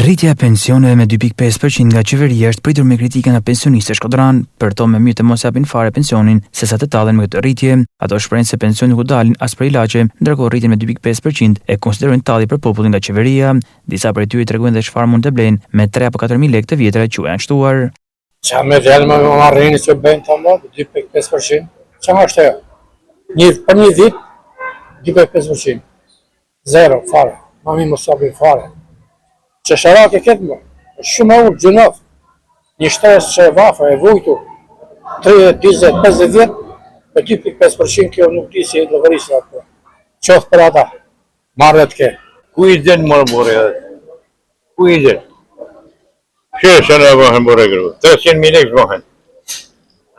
Rritja e pensioneve me 2.5% nga qeveria është pritur me kritika nga pensionistët shkodran, për to me mjë të mos japin fare pensionin, sesa të tallen me këtë rritje. Ato shprehin se pensionet nuk dalin as për ilaçe, ndërkohë rritjen me 2.5% e konsiderojnë tallje për popullin nga qeveria. Disa prej tyre tregojnë se çfarë mund të blejnë me 3 apo 4.000 lekë të vjetra që janë shtuar. Qa me djelë më marrini që bëjnë të më, 2.5%. Qa më është e? Për një vit, 2.5%. Zero, fare. Mami më sabin fare. Që sharak e këtë më, shumë e ullë, gjënaf. Një shtresë që e vafa, e vujtu, 30, 20, 50 vjet, me 2.5% kjo nuk di si e lëvërisë atë. Qoftë për ata, marrë të ke. Ku i den më bore? Ku i den? Që e në bëhen bore gërë? 300.000 lekë bëhen.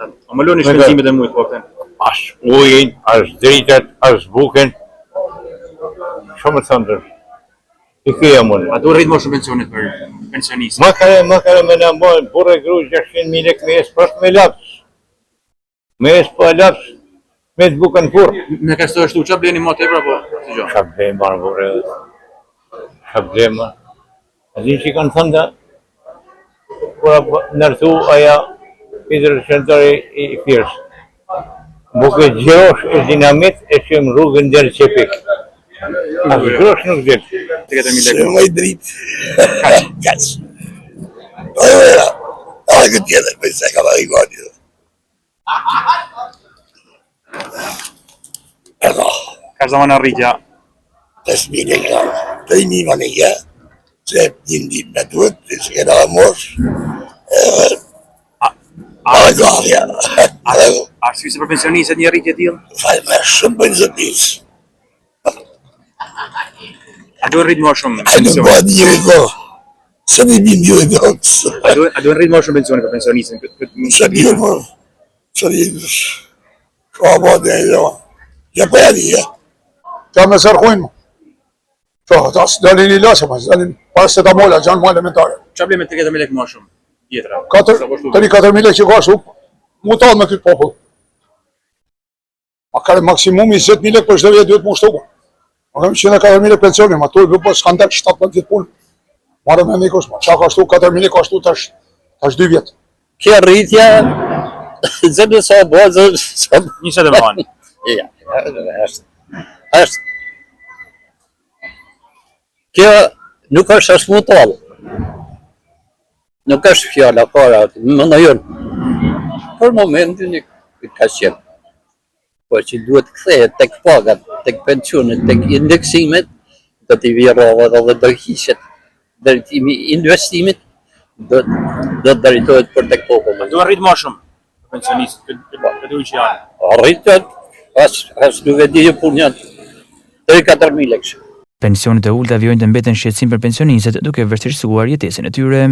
A më loni shpenzimet e mujtë, po këten? As ujin, as dritat, as buken. Shumë të thëndër. I këja mënë. A do rritë më shumë pensionet për pensionistë? Ma kare me në bëhen bore gërë 600.000 lekë me jesë përshë me lapsë. Me jesë për lapsë, me të buken furë. Me ka së shtu, që bleni më të ebra, po? Qa blem banë bore? Qa blem banë? A di që i kanë thënda? Kura nërtu aja Peter Shëntari i Firës. Buke gjosh e dinamit e që më rrugën dherë qepik. A gjosh nuk dherë. Se më i dritë. Kaq. A këtë tjetër, për se ka i goni. Edo. Ka zaman rritja? 5.000 e ka. 3.000 më në kja. Se një ndim me duhet, se këna mosh. Arsye se për pensionisët një rritje t'illë? Fajnë me shumë pensionisë. A duhet rritë më shumë A në bëhet një ko. Se në një një ko. A duhet rritë më shumë pensionet për pensionisën? Se një po. Se një po. Ka bëhet një jo. Ja për e një. Qa me sërkujnë më. Ta së dalin i lasë, dalin paracetamola, gjanë më elementare. Qa ble me 30.000 lekë më shumë? Tjetra? Të një 4.000 lekë që ka shumë, mu talë me këtë popull. A kare maksimum 20.000 lekë për shdo vjetë duhet mu shtuka. A kemi 104.000 lekë pensionin, ma tu e bëpë s'kan tek 17 vjetë punë. Marë me ndikush, ma qa ka shtu 4.000 lekë ka shtu tash 2 vjetë. Kjo rritja, zënë sa bo, zënë sa... Njëse dhe më hanë? Ja, është. Kjo nuk është as më talë. Nuk është fjalla para, më në jënë. Për momentin ka qenë. Po që duhet këthejet tek pagat, tek pensionet, tek indeksimet, do t'i virova dhe do hishet. Dëritimi investimit, do dëritohet për tek popullin. Duhet rritë më shumë pensionistë, këtë ujë që janë? Rritët, as duke dhije punjat, 3-4.000 lekë. Pensionet e ulta vjojnë të mbeten shqetësim për pensionistët duke vështirësuar jetesën e tyre.